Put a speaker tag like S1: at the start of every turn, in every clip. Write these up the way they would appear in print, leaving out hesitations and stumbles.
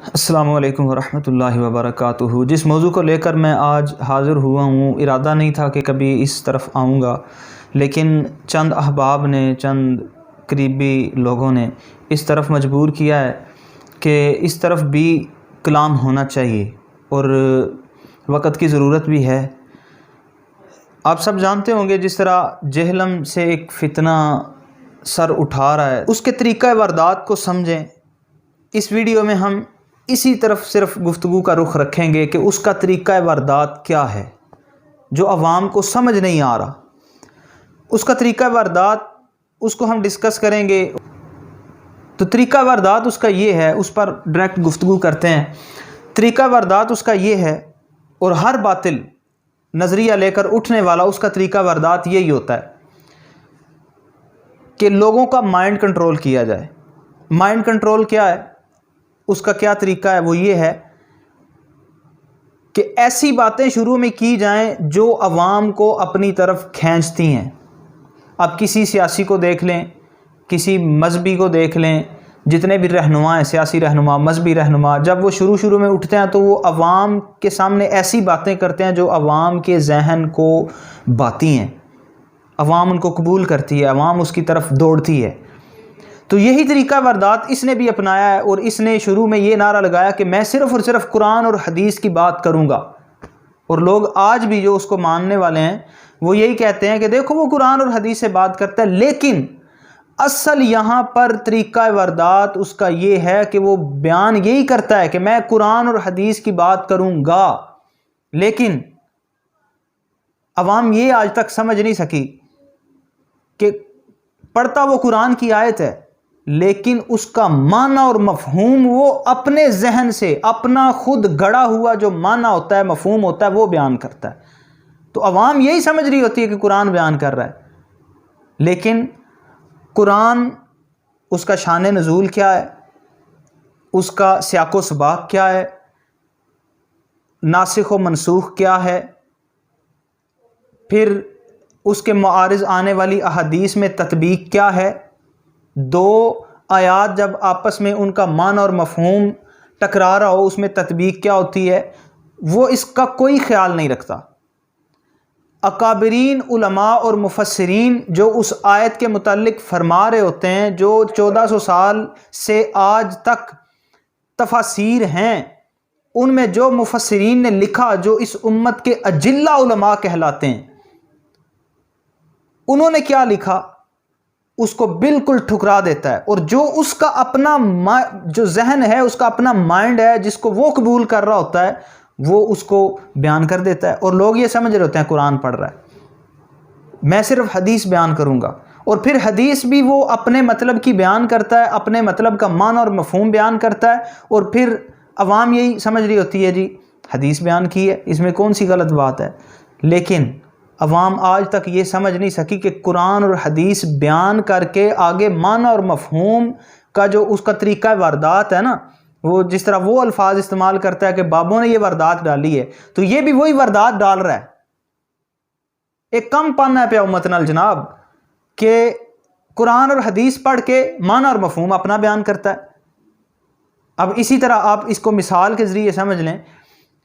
S1: السلام علیکم ورحمۃ اللہ وبرکاتہ۔ جس موضوع کو لے کر میں آج حاضر ہوا ہوں، ارادہ نہیں تھا کہ کبھی اس طرف آؤں گا، لیکن چند احباب نے، چند قریبی لوگوں نے اس طرف مجبور کیا ہے کہ اس طرف بھی کلام ہونا چاہیے اور وقت کی ضرورت بھی ہے۔ آپ سب جانتے ہوں گے جس طرح جہلم سے ایک فتنہ سر اٹھا رہا ہے، اس کے طریقہ واردات کو سمجھیں۔ اس ویڈیو میں ہم اسی طرف صرف گفتگو کا رخ رکھیں گے کہ اس کا طریقہ واردات کیا ہے جو عوام کو سمجھ نہیں آ رہا۔ اس کا طریقہ واردات، اس کو ہم ڈسکس کریں گے۔ تو طریقہ واردات اس کا یہ ہے، اس پر ڈائریکٹ گفتگو کرتے ہیں۔ طریقہ واردات اس کا یہ ہے، اور ہر باطل نظریہ لے کر اٹھنے والا اس کا طریقہ واردات یہی ہوتا ہے کہ لوگوں کا مائنڈ کنٹرول کیا جائے۔ مائنڈ کنٹرول کیا ہے؟ اس کا کیا طریقہ ہے؟ وہ یہ ہے کہ ایسی باتیں شروع میں کی جائیں جو عوام کو اپنی طرف کھینچتی ہیں۔ اب کسی سیاسی کو دیکھ لیں، کسی مذہبی کو دیکھ لیں، جتنے بھی رہنما ہیں، سیاسی رہنما، مذہبی رہنما، جب وہ شروع میں اٹھتے ہیں تو وہ عوام کے سامنے ایسی باتیں کرتے ہیں جو عوام کے ذہن کو باتی ہیں، عوام ان کو قبول کرتی ہے، عوام اس کی طرف دوڑتی ہے۔ تو یہی طریقہ واردات اس نے بھی اپنایا ہے، اور اس نے شروع میں یہ نعرہ لگایا کہ میں صرف اور صرف قرآن اور حدیث کی بات کروں گا۔ اور لوگ آج بھی جو اس کو ماننے والے ہیں وہ یہی کہتے ہیں کہ دیکھو وہ قرآن اور حدیث سے بات کرتا ہے، لیکن اصل یہاں پر طریقہ واردات اس کا یہ ہے کہ وہ بیان یہی کرتا ہے کہ میں قرآن اور حدیث کی بات کروں گا، لیکن عوام یہ آج تک سمجھ نہیں سکی کہ پڑھتا وہ قرآن کی آیت ہے، لیکن اس کا معنی اور مفہوم وہ اپنے ذہن سے، اپنا خود گڑا ہوا جو معنی ہوتا ہے، مفہوم ہوتا ہے، وہ بیان کرتا ہے۔ تو عوام یہی سمجھ رہی ہوتی ہے کہ قرآن بیان کر رہا ہے، لیکن قرآن، اس کا شان نزول کیا ہے، اس کا سیاق و سباق کیا ہے، ناسخ و منسوخ کیا ہے، پھر اس کے معارض آنے والی احادیث میں تطبیق کیا ہے، دو آیات جب آپس میں ان کا معنی اور مفہوم ٹکرا رہا ہو اس میں تطبیق کیا ہوتی ہے، وہ اس کا کوئی خیال نہیں رکھتا۔ اکابرین علماء اور مفسرین جو اس آیت کے متعلق فرما رہے ہوتے ہیں، جو 1400 سال سے آج تک تفاسیر ہیں، ان میں جو مفسرین نے لکھا، جو اس امت کے اجلہ علماء کہلاتے ہیں، انہوں نے کیا لکھا اس کو بالکل ٹھکرا دیتا ہے، اور جو اس کا اپنا جو ذہن ہے، اس کا اپنا مائنڈ ہے، جس کو وہ قبول کر رہا ہوتا ہے، وہ اس کو بیان کر دیتا ہے۔ اور لوگ یہ سمجھ رہے ہوتے ہیں قرآن پڑھ رہا ہے، میں صرف حدیث بیان کروں گا، اور پھر حدیث بھی وہ اپنے مطلب کی بیان کرتا ہے، اپنے مطلب کا معنی اور مفہوم بیان کرتا ہے، اور پھر عوام یہی سمجھ رہی ہوتی ہے جی حدیث بیان کی ہے، اس میں کون سی غلط بات ہے۔ لیکن عوام آج تک یہ سمجھ نہیں سکی کہ قرآن اور حدیث بیان کر کے آگے معنی اور مفہوم کا جو اس کا طریقہ واردات ہے نا، وہ جس طرح وہ الفاظ استعمال کرتا ہے کہ بابوں نے یہ واردات ڈالی ہے، تو یہ بھی وہی واردات ڈال رہا ہے۔ ایک کم پن ہے پہ امت نال جناب کہ قرآن اور حدیث پڑھ کے معنی اور مفہوم اپنا بیان کرتا ہے۔ اب اسی طرح آپ اس کو مثال کے ذریعے سمجھ لیں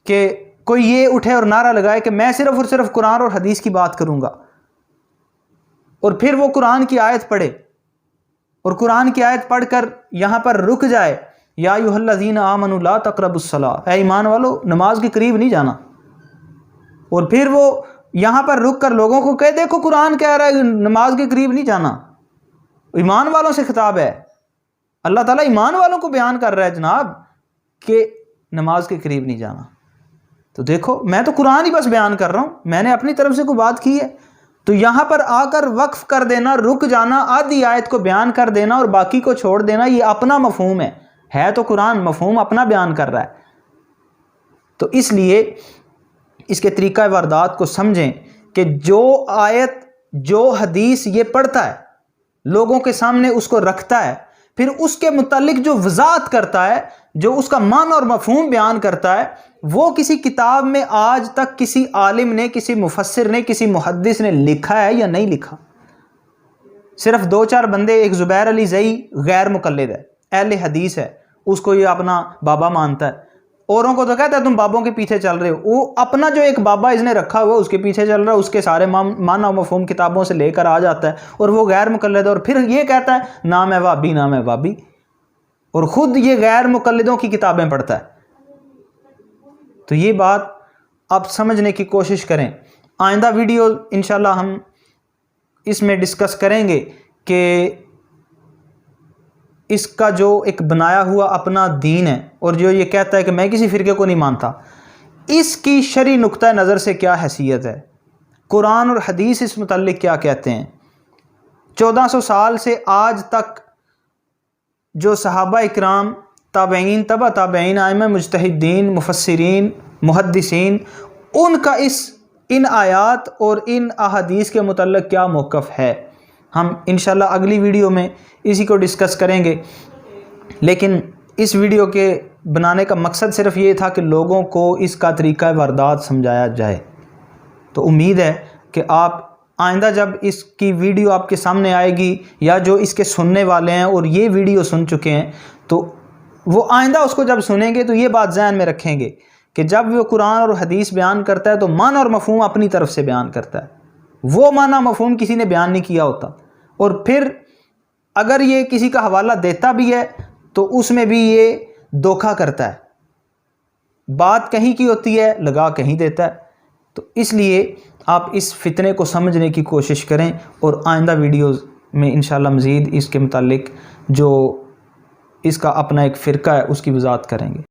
S1: کہ کوئی یہ اٹھے اور نعرہ لگائے کہ میں صرف اور صرف قرآن اور حدیث کی بات کروں گا، اور پھر وہ قرآن کی آیت پڑھے، اور قرآن کی آیت پڑھ کر یہاں پر رک جائے، یا ایھا الذین آمنوا لا تقربوا الصلاۃ، اے ایمان والو نماز کے قریب نہیں جانا، اور پھر وہ یہاں پر رک کر لوگوں کو کہے دیکھو قرآن کہہ رہا ہے نماز کے قریب نہیں جانا۔ ایمان والوں سے خطاب ہے، اللہ تعالیٰ ایمان والوں کو بیان کر رہا ہے جناب کہ نماز کے قریب نہیں جانا۔ تو دیکھو میں تو قرآن ہی بس بیان کر رہا ہوں، میں نے اپنی طرف سے کوئی بات کی ہے؟ تو یہاں پر آ کر وقف کر دینا، رک جانا، آدھی آیت کو بیان کر دینا اور باقی کو چھوڑ دینا، یہ اپنا مفہوم ہے تو قرآن مفہوم اپنا بیان کر رہا ہے۔ تو اس لیے اس کے طریقہ واردات کو سمجھیں کہ جو آیت، جو حدیث یہ پڑھتا ہے، لوگوں کے سامنے اس کو رکھتا ہے، پھر اس کے متعلق جو وضاحت کرتا ہے، جو اس کا معنی اور مفہوم بیان کرتا ہے، وہ کسی کتاب میں آج تک کسی عالم نے، کسی مفسر نے، کسی محدث نے لکھا ہے یا نہیں لکھا؟ صرف دو چار بندے، ایک زبیر علی زئی غیر مقلد ہے، اہل حدیث ہے، اس کو یہ اپنا بابا مانتا ہے، اوروں کو تو کہتا ہے تم بابوں کے پیچھے چل رہے ہو، وہ اپنا جو ایک بابا اس نے رکھا ہوا اس کے پیچھے چل رہا ہے، اس کے سارے معنی و مفہوم کتابوں سے لے کر آ جاتا ہے، اور وہ غیر مقلد ہے، اور پھر یہ کہتا ہے نام ہے وہابی، نام ہے وہابی، اور خود یہ غیر مقلدوں کی کتابیں پڑھتا ہے۔ تو یہ بات آپ سمجھنے کی کوشش کریں۔ آئندہ ویڈیو انشاءاللہ ہم اس میں ڈسکس کریں گے کہ اس کا جو ایک بنایا ہوا اپنا دین ہے، اور جو یہ کہتا ہے کہ میں کسی فرقے کو نہیں مانتا، اس کی شرعی نقطہ نظر سے کیا حیثیت ہے، قرآن اور حدیث اس متعلق کیا کہتے ہیں۔ 1400 سال سے آج تک جو صحابہ اکرام، تابعین، تبع تابعین، ائمہ مجتہدین، مفسرین، محدثین، ان کا ان آیات اور ان احادیث کے متعلق کیا موقف ہے، ہم انشاءاللہ اگلی ویڈیو میں اسی کو ڈسکس کریں گے۔ لیکن اس ویڈیو کے بنانے کا مقصد صرف یہ تھا کہ لوگوں کو اس کا طریقہ واردات سمجھایا جائے۔ تو امید ہے کہ آپ آئندہ جب اس کی ویڈیو آپ کے سامنے آئے گی، یا جو اس کے سننے والے ہیں اور یہ ویڈیو سن چکے ہیں، تو وہ آئندہ اس کو جب سنیں گے تو یہ بات ذہن میں رکھیں گے کہ جب وہ قرآن اور حدیث بیان کرتا ہے تو معنی اور مفہوم اپنی طرف سے بیان کرتا ہے، وہ معنی مفہوم کسی نے بیان نہیں کیا ہوتا، اور پھر اگر یہ کسی کا حوالہ دیتا بھی ہے تو اس میں بھی یہ دھوکہ کرتا ہے، بات کہیں کی ہوتی ہے لگا کہیں دیتا ہے۔ تو اس لیے آپ اس فتنے کو سمجھنے کی کوشش کریں، اور آئندہ ویڈیوز میں انشاءاللہ مزید اس کے متعلق جو اس کا اپنا ایک فرقہ ہے اس کی وضاحت کریں گے۔